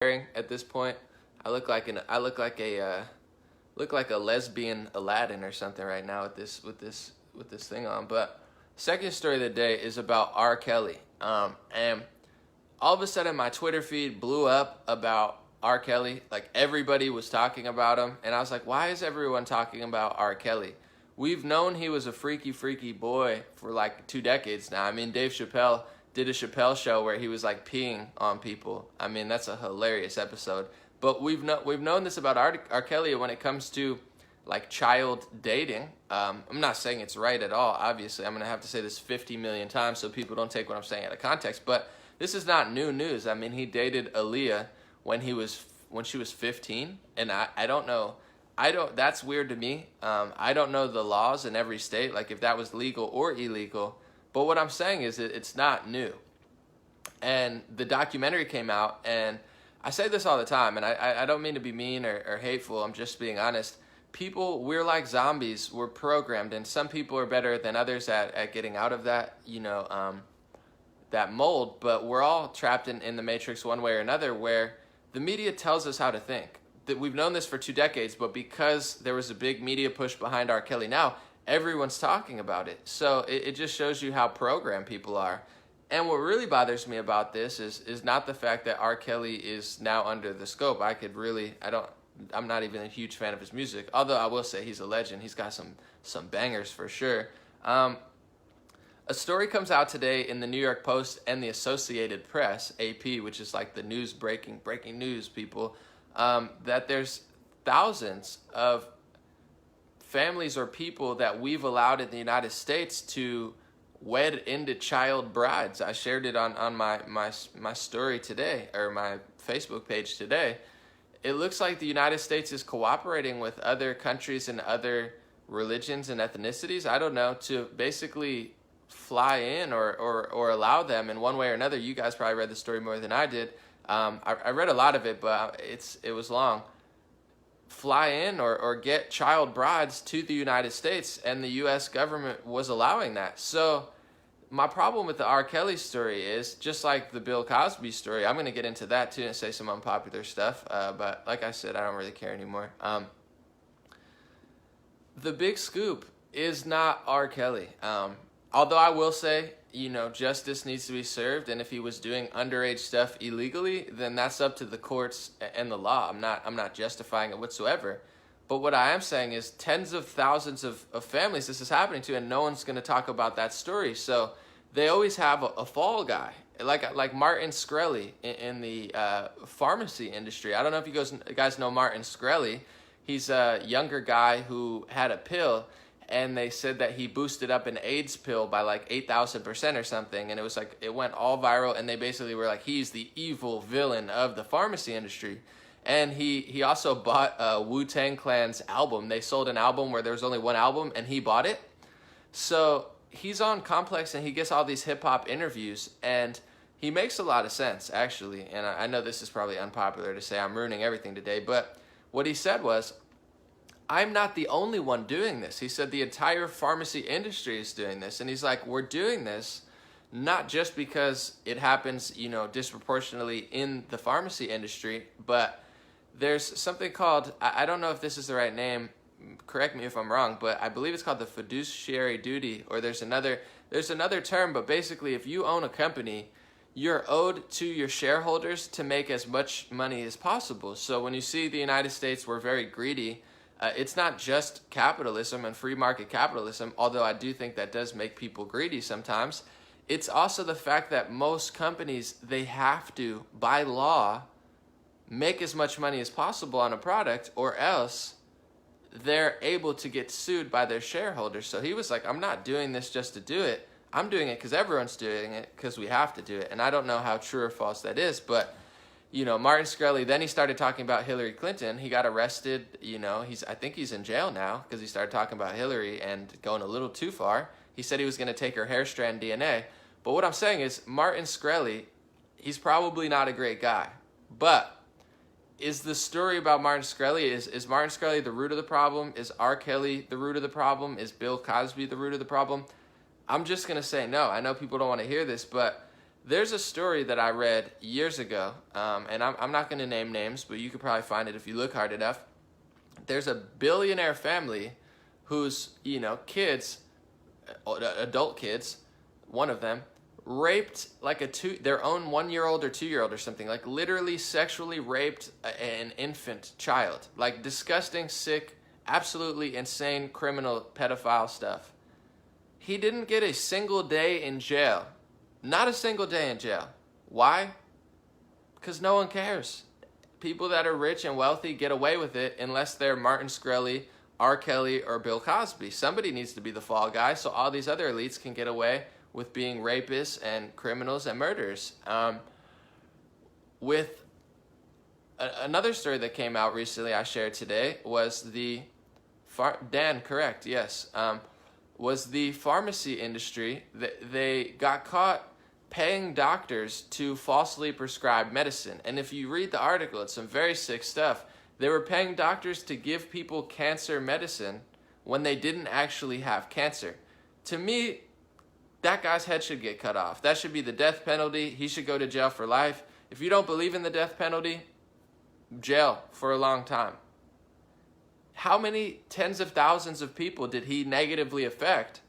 at this point. I look like a lesbian Aladdin or something right now with this thing on. But second story of the day is about R. Kelly. And all of a sudden my Twitter feed blew up about R. Kelly. Like everybody was talking about him, and I was like, why is everyone talking about R. Kelly? We've known he was a freaky, freaky boy for like 2 decades now. I mean, Dave Chappelle did a Chappelle show where he was like peeing on people. I mean, that's a hilarious episode. But we've known this about R. Kelly when it comes to like child dating. I'm not saying it's right at all. Obviously, I'm gonna have to say this 50 million times so people don't take what I'm saying out of context. But this is not new news. I mean, he dated Aaliyah when she was 15, and I don't know. That's weird to me. I don't know the laws in every state, like if that was legal or illegal. But what I'm saying is it's not new. And the documentary came out, and I say this all the time, and I don't mean to be mean or hateful. I'm just being honest. People, we're like zombies. We're programmed, and some people are better than others at getting out of that, that mold. But we're all trapped in the matrix one way or another, where the media tells us how to think. That we've known this for 2 decades, but because there was a big media push behind R. Kelly now, everyone's talking about it. So it just shows you how programmed people are. And what really bothers me about this is not the fact that R. Kelly is now under the scope. I'm not even a huge fan of his music, although I will say he's a legend. He's got some bangers for sure. A story comes out today in the New York Post and the Associated Press, AP, which is like the news breaking news people, that there's thousands of families or people that we've allowed in the United States to wed into child brides. I shared it on my story today, or my Facebook page today. It looks like the United States is cooperating with other countries and other religions and ethnicities, I don't know, to basically fly in or allow them in one way or another. You guys probably read the story more than I did. I read a lot of it, but it was long. Fly in or get child brides to the United States, and the U.S. government was allowing that. So my problem with the R. Kelly story is, just like the Bill Cosby story, I'm going to get into that too and say some unpopular stuff, but like I said, I don't really care anymore. The big scoop is not R. Kelly. Although I will say, justice needs to be served, and if he was doing underage stuff illegally, then that's up to the courts and the law. I'm not justifying it whatsoever. But what I am saying is tens of thousands of families this is happening to, and no one's going to talk about that story. So they always have a fall guy, like Martin Shkreli in the pharmacy industry. I don't know if you guys know Martin Shkreli. He's a younger guy who had a pill, and they said that he boosted up an AIDS pill by like 8,000% or something, and it went all viral, and they basically were like, he's the evil villain of the pharmacy industry. And he also bought Wu-Tang Clan's album. They sold an album where there was only one album, and he bought it. So he's on Complex, and he gets all these hip-hop interviews, and he makes a lot of sense, actually. And I know this is probably unpopular to say, I'm ruining everything today, but what he said was, I'm not the only one doing this. He said the entire pharmacy industry is doing this. And he's like, we're doing this not just because it happens, disproportionately in the pharmacy industry, but there's something called, I don't know if this is the right name, correct me if I'm wrong, but I believe it's called the fiduciary duty, or there's another term, but basically if you own a company, you're owed to your shareholders to make as much money as possible. So when you see the United States, we're very greedy. It's not just capitalism and free market capitalism, although I do think that does make people greedy sometimes. It's also the fact that most companies, they have to, by law, make as much money as possible on a product, or else they're able to get sued by their shareholders. So he was like, I'm not doing this just to do it. I'm doing it because everyone's doing it because we have to do it. And I don't know how true or false that is, but Martin Shkreli, then he started talking about Hillary Clinton. He got arrested, I think he's in jail now because he started talking about Hillary and going a little too far. He said he was going to take her hair strand DNA. But what I'm saying is, Martin Shkreli, he's probably not a great guy. But is the story about Martin Shkreli, is Martin Shkreli the root of the problem? Is R. Kelly the root of the problem? Is Bill Cosby the root of the problem? I'm just going to say no. I know people don't want to hear this, but There's a story that I read years ago, and I'm not going to name names, but you could probably find it if you look hard enough. There's a billionaire family whose, kids, adult kids, one of them, raped like their own 1-year-old or 2-year-old or something, like literally sexually raped an infant child. Like disgusting, sick, absolutely insane criminal pedophile stuff. He didn't get a single day in jail. Not a single day in jail. Why? Because no one cares. People that are rich and wealthy get away with it unless they're Martin Shkreli, R. Kelly, or Bill Cosby. Somebody needs to be the fall guy so all these other elites can get away with being rapists and criminals and murderers. With another story that came out recently I shared today was Dan, correct, yes, was the pharmacy industry. They got caught paying doctors to falsely prescribe medicine. And if you read the article, it's some very sick stuff. They were paying doctors to give people cancer medicine when they didn't actually have cancer. To me, that guy's head should get cut off. That should be the death penalty. He should go to jail for life. If you don't believe in the death penalty, jail for a long time. How many tens of thousands of people did he negatively affect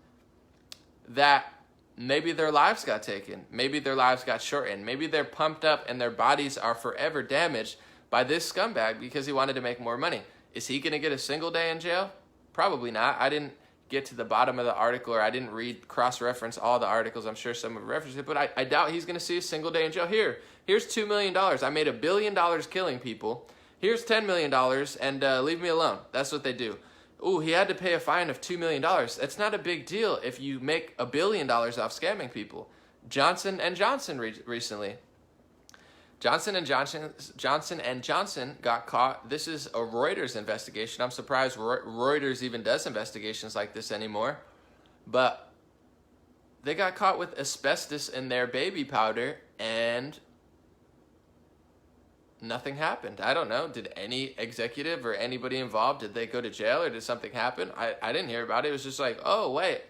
that maybe their lives got taken, maybe their lives got shortened, maybe they're pumped up and their bodies are forever damaged by this scumbag because he wanted to make more money? Is he going to get a single day in jail? Probably not. I didn't get to the bottom of the article, or I didn't cross-reference all the articles. I'm sure some have referenced it, but I doubt he's going to see a single day in jail. Here's $2 million. I made $1 billion killing people. Here's $10 million, and leave me alone. That's what they do. Ooh, he had to pay a fine of $2 million. That's not a big deal if you make $1 billion off scamming people. Johnson & Johnson recently. Johnson & Johnson got caught. This is a Reuters investigation. I'm surprised Reuters even does investigations like this anymore. But they got caught with asbestos in their baby powder, and nothing happened. I don't know. Did any executive or anybody involved, did they go to jail, or did something happen? I didn't hear about it. It was just like, oh, wait.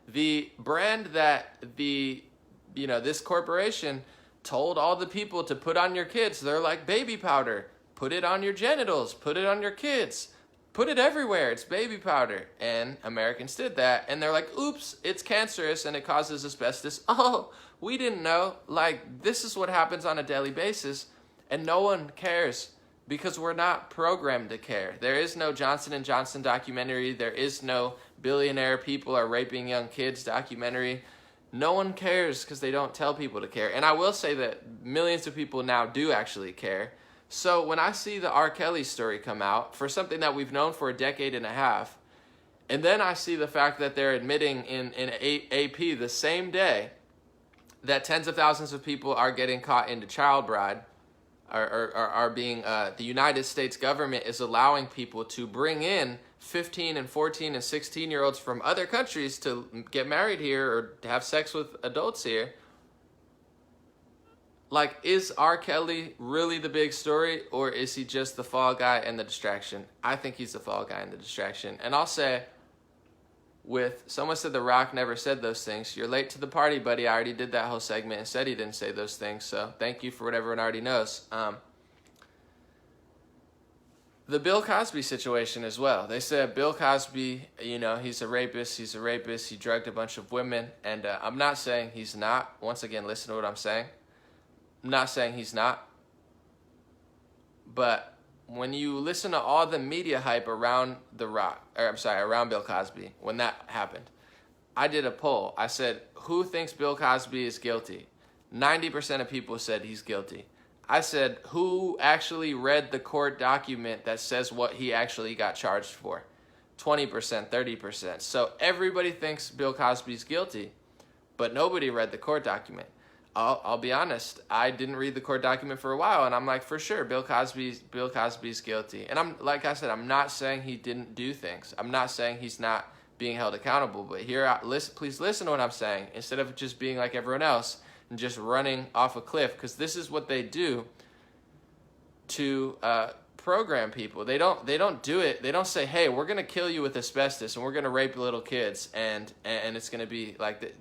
The brand that this corporation told all the people to put on your kids, they're like, baby powder. Put it on your genitals. Put it on your kids. Put it everywhere. It's baby powder. And Americans did that. And they're like, oops, it's cancerous and it causes asbestos. Oh, we didn't know. Like, this is what happens on a daily basis. And no one cares because we're not programmed to care. There is no Johnson & Johnson documentary. There is no billionaire people are raping young kids documentary. No one cares because they don't tell people to care. And I will say that millions of people now do actually care. So when I see the R. Kelly story come out for something that we've known for a decade and a half, and then I see the fact that they're admitting in AP the same day that tens of thousands of people are getting caught into child bride, are being, the United States government is allowing people to bring in 15 and 14 and 16-year-olds from other countries to get married here or to have sex with adults here. Like, is R. Kelly really the big story, or is he just the fall guy and the distraction? I think he's the fall guy and the distraction. And I'll say, someone said The Rock never said those things. You're late to the party, buddy. I already did that whole segment and said he didn't say those things. So thank you for what everyone already knows. The Bill Cosby situation as well. They said Bill Cosby, he's a rapist. He drugged a bunch of women. And I'm not saying he's not. Once again, listen to what I'm saying. I'm not saying he's not. But when you listen to all the media hype around around Bill Cosby, when that happened, I did a poll. I said, who thinks Bill Cosby is guilty? 90% of people said he's guilty. I said, who actually read the court document that says what he actually got charged for? 20%, 30%. So everybody thinks Bill Cosby's guilty, but nobody read the court document. I'll be honest, I didn't read the court document for a while, and I'm like, for sure, Bill Cosby's guilty. And I'm like I said, I'm not saying he didn't do things. I'm not saying he's not being held accountable. But please listen to what I'm saying, instead of just being like everyone else and just running off a cliff, because this is what they do to program people. They don't do it. They don't say, hey, we're gonna kill you with asbestos and we're gonna rape little kids and it's gonna be like that.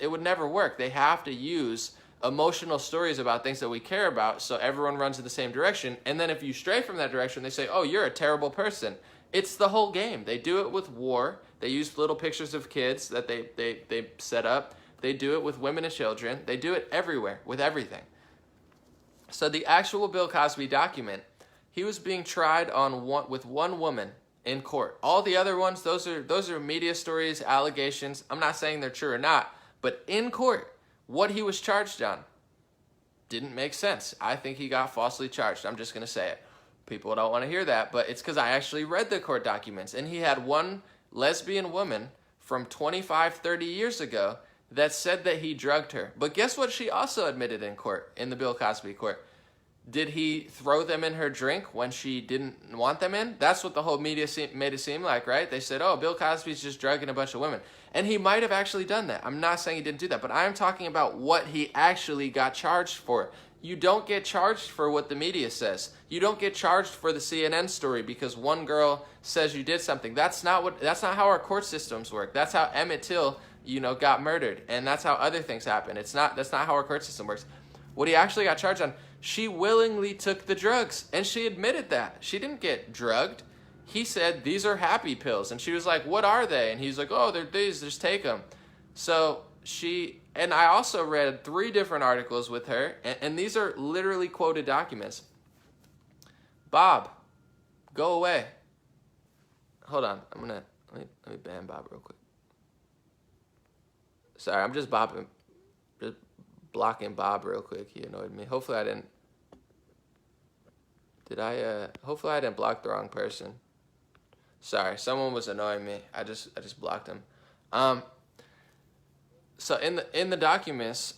It would never work. They have to use emotional stories about things that we care about, so everyone runs in the same direction. And then if you stray from that direction, they say, oh, you're a terrible person. It's the whole game. They do it with war. They use little pictures of kids that they set up. They do it with women and children. They do it everywhere with everything. So the actual Bill Cosby document, he was being tried with one woman in court. All the other ones, those are media stories, allegations. I'm not saying they're true or not, but in court, what he was charged on didn't make sense. I think he got falsely charged. I'm just going to say it. People don't want to hear that, but it's because I actually read the court documents, and he had one lesbian woman from 25, 30 years ago that said that he drugged her. But guess what she also admitted in court, in the Bill Cosby court? Did he throw them in her drink when she didn't want them in? That's what the whole media made it seem like, right? They said, oh, Bill Cosby's just drugging a bunch of women. And he might have actually done that. I'm not saying he didn't do that, but I'm talking about what he actually got charged for. You don't get charged for what the media says. You don't get charged for the CNN story because one girl says you did something. That's not how our court systems work. That's how Emmett Till, got murdered, and that's how other things happen. That's not how our court system works. What he actually got charged on, she willingly took the drugs, and she admitted that. She didn't get drugged. He said, these are happy pills. And she was like, what are they? And he's like, oh, they're these, just take them. So and I also read 3 different articles with her, and these are literally quoted documents. Bob, go away. Hold on, let me ban Bob real quick. Sorry, I'm just blocking Bob real quick. He annoyed me. Hopefully I didn't block the wrong person. Sorry, someone was annoying me. I just blocked him. So in the documents,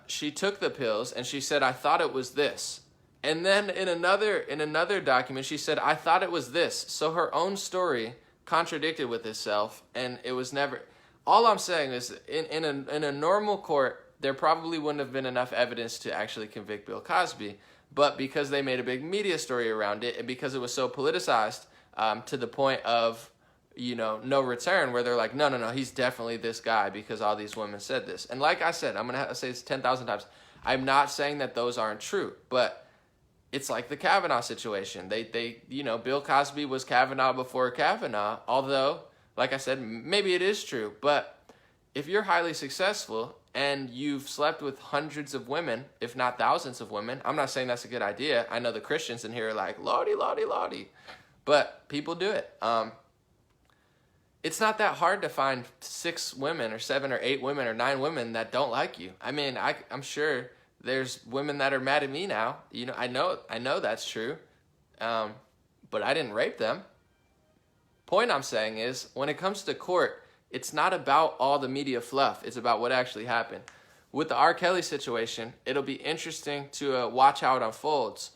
she took the pills and she said, I thought it was this. And then in another document, she said, I thought it was this. So her own story contradicted with itself, and it was never. All I'm saying is, in a normal court, there probably wouldn't have been enough evidence to actually convict Bill Cosby. But because they made a big media story around it, and because it was so politicized to the point of, no return, where they're like, no, he's definitely this guy because all these women said this. And like I said, I'm going to say this 10,000 times. I'm not saying that those aren't true, but it's like the Kavanaugh situation. Bill Cosby was Kavanaugh before Kavanaugh, although, like I said, maybe it is true. But if you're highly successful and you've slept with hundreds of women, if not thousands of women, I'm not saying that's a good idea. I know the Christians in here are like, Lordy, Lordy, Lordy. But people do it. It's not that hard to find 6 women or 7 or 8 women or 9 women that don't like you. I mean, I'm sure there's women that are mad at me now. I know that's true. But I didn't rape them. Point I'm saying is, when it comes to court, it's not about all the media fluff. It's about what actually happened. With the R. Kelly situation, it'll be interesting to watch how it unfolds.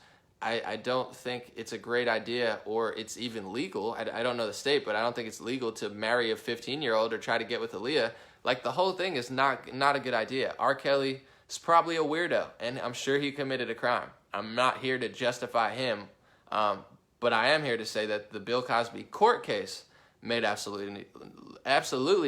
I don't think it's a great idea, or it's even legal. I don't know the state, but I don't think it's legal to marry a 15-year-old or try to get with Aaliyah. Like, the whole thing is not a good idea. R. Kelly is probably a weirdo, and I'm sure he committed a crime. I'm not here to justify him, but I am here to say that the Bill Cosby court case made absolutely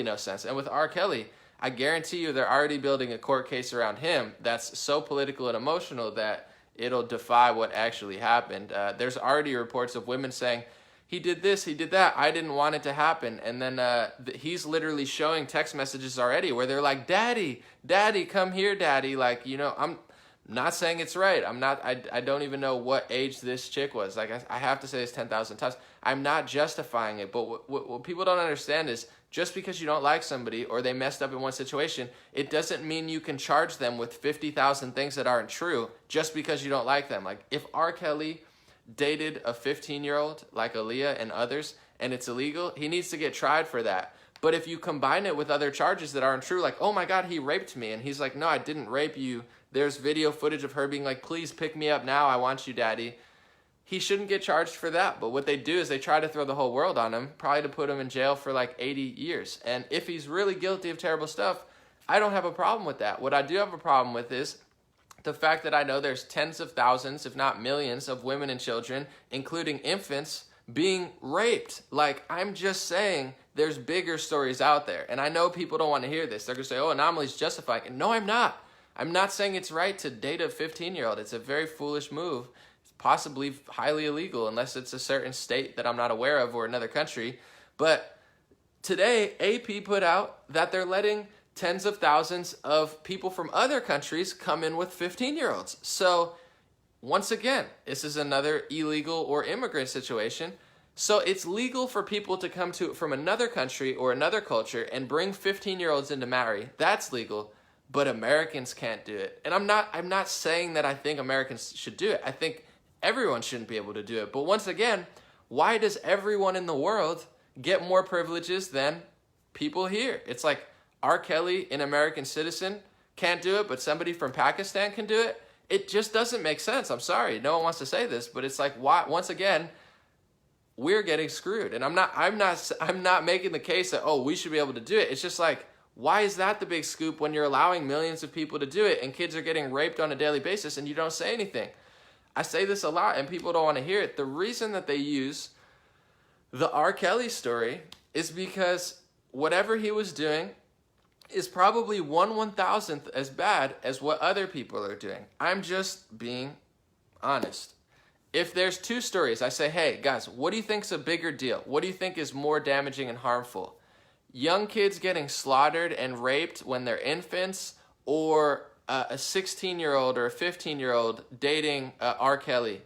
no sense. And with R. Kelly, I guarantee you they're already building a court case around him that's so political and emotional that it'll defy what actually happened. There's already reports of women saying, he did this, he did that, I didn't want it to happen. And then he's literally showing text messages already where they're like, Daddy, come here, Daddy. Like, I'm not saying it's right. I don't even know what age this chick was. Like, I have to say this 10,000 times. I'm not justifying it, but what people don't understand is, just because you don't like somebody or they messed up in one situation, it doesn't mean you can charge them with 50,000 things that aren't true just because you don't like them. Like, if R. Kelly dated a 15-year-old like Aaliyah and others, and it's illegal, he needs to get tried for that. But if you combine it with other charges that aren't true, like, oh my God, he raped me, and he's like, no, I didn't rape you. There's video footage of her being like, please pick me up now, I want you, Daddy. He shouldn't get charged for that. But what they do is they try to throw the whole world on him, probably to put him in jail for like 80 years. And if he's really guilty of terrible stuff, I don't have a problem with that. What I do have a problem with is the fact that I know there's tens of thousands, if not millions, of women and children, including infants, being raped. Like, I'm just saying there's bigger stories out there. And I know people don't want to hear this. They're going to say, oh, Anomaly's justifying it. No, I'm not. I'm not saying it's right to date a 15-year-old. It's a very foolish move. It's possibly highly illegal unless it's a certain state that I'm not aware of or another country. But today, AP put out that they're letting tens of thousands of people from other countries come in with 15-year-olds. So once again, this is another illegal or immigrant situation. So it's legal for people to come from another country or another culture and bring 15-year-olds in to marry. That's legal, but Americans can't do it. And I'm not saying that I think Americans should do it. I think everyone shouldn't be able to do it. But once again, why does everyone in the world get more privileges than people here? It's like R. Kelly, an American citizen, can't do it, but somebody from Pakistan can do it. It just doesn't make sense. I'm sorry. No one wants to say this, but it's like, why? Once again, we're getting screwed. And I'm not making the case that, oh, we should be able to do it. It's just like, why is that the big scoop when you're allowing millions of people to do it and kids are getting raped on a daily basis and you don't say anything? I say this a lot and people don't want to hear it. The reason that they use the R. Kelly story is because whatever he was doing is probably 1/1000th as bad as what other people are doing. I'm just being honest. If there's two stories, I say, hey, guys, what do you think's a bigger deal? What do you think is more damaging and harmful? Young kids getting slaughtered and raped when they're infants, or a 16-year-old or a 15-year-old dating R. Kelly?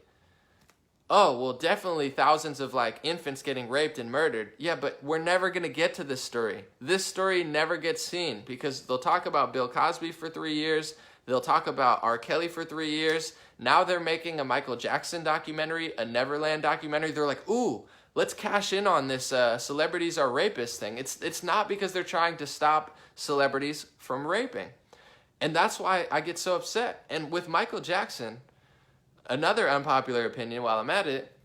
Oh, well, definitely thousands of infants getting raped and murdered. Yeah, but we're never going to get to this story. This story never gets seen because they'll talk about Bill Cosby for 3 years. They'll talk about R. Kelly for 3 years. Now they're making a Michael Jackson documentary, a Neverland documentary. They're like, ooh, let's cash in on this celebrities are rapists thing. It's not because they're trying to stop celebrities from raping. And that's why I get so upset. And with Michael Jackson, another unpopular opinion while I'm at it,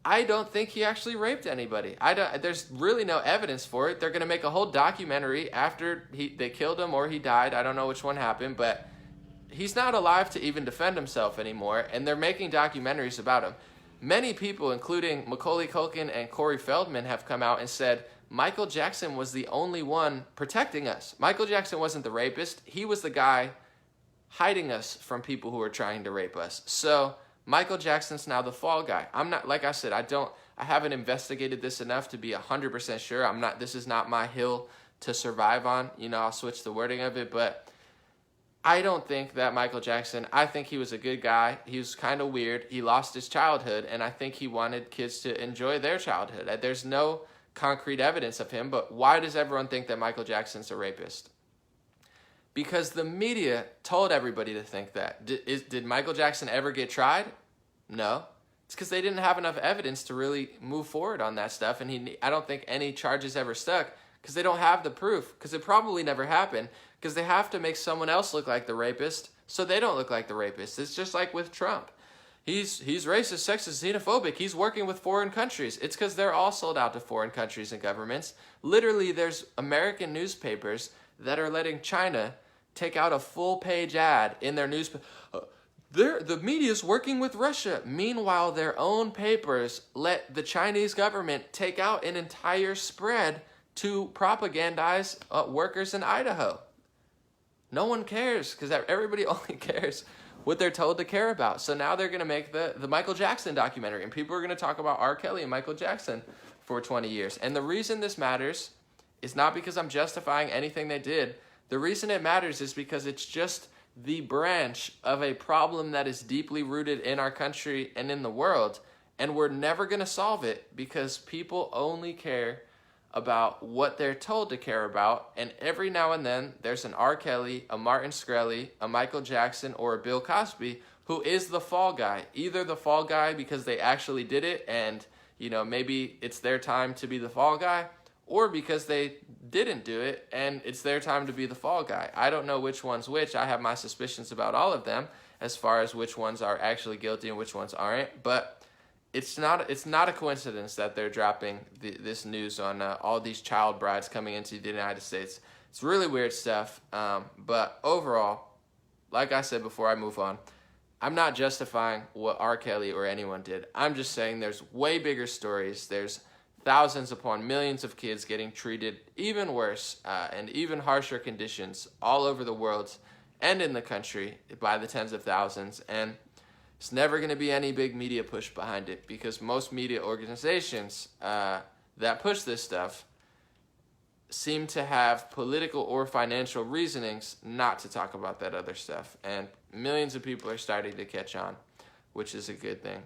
I don't think he actually raped anybody. There's really no evidence for it. They're going to make a whole documentary after they killed him or he died. I don't know which one happened, but he's not alive to even defend himself anymore, and they're making documentaries about him. Many people, including Macaulay Culkin and Corey Feldman, have come out and said Michael Jackson was the only one protecting us. Michael Jackson wasn't the rapist. He was the guy hiding us from people who were trying to rape us. So Michael Jackson's now the fall guy. I'm not, like I said, I haven't investigated this enough to be 100% sure. This is not my hill to survive on. I'll switch the wording of it, but I don't think that Michael Jackson, I think he was a good guy. He was kind of weird. He lost his childhood, and I think he wanted kids to enjoy their childhood. There's no concrete evidence of him, but why does everyone think that Michael Jackson's a rapist? Because the media told everybody to think that. Did Michael Jackson ever get tried? No. It's because they didn't have enough evidence to really move forward on that stuff, and I don't think any charges ever stuck because they don't have the proof, because it probably never happened, because they have to make someone else look like the rapist so they don't look like the rapist. It's just like with Trump. He's racist, sexist, xenophobic. He's working with foreign countries. It's because they're all sold out to foreign countries and governments. Literally, there's American newspapers that are letting China take out a full-page ad in their newspaper. The media's working with Russia. Meanwhile, their own papers let the Chinese government take out an entire spread to propagandize workers in Idaho. No one cares because everybody only cares what they're told to care about. So now they're going to make the Michael Jackson documentary, and people are going to talk about R. Kelly and Michael Jackson for 20 years. And the reason this matters is not because I'm justifying anything they did. The reason it matters is because it's just the branch of a problem that is deeply rooted in our country and in the world, and we're never going to solve it because people only care about what they're told to care about, and every now and then there's an R. Kelly, a Martin Shkreli, a Michael Jackson, or a Bill Cosby who is the fall guy. Either the fall guy because they actually did it and maybe it's their time to be the fall guy, or because they didn't do it and it's their time to be the fall guy. I don't know which one's which. I have my suspicions about all of them as far as which ones are actually guilty and which ones aren't, but it's not a coincidence that they're dropping this news on all these child brides coming into the United States. It's really weird stuff, but overall, like I said before I move on, I'm not justifying what R. Kelly or anyone did. I'm just saying there's way bigger stories. There's thousands upon millions of kids getting treated even worse and even harsher conditions all over the world, and in the country by the tens of thousands. And it's never going to be any big media push behind it, because most media organizations that push this stuff seem to have political or financial reasonings not to talk about that other stuff. And millions of people are starting to catch on, which is a good thing.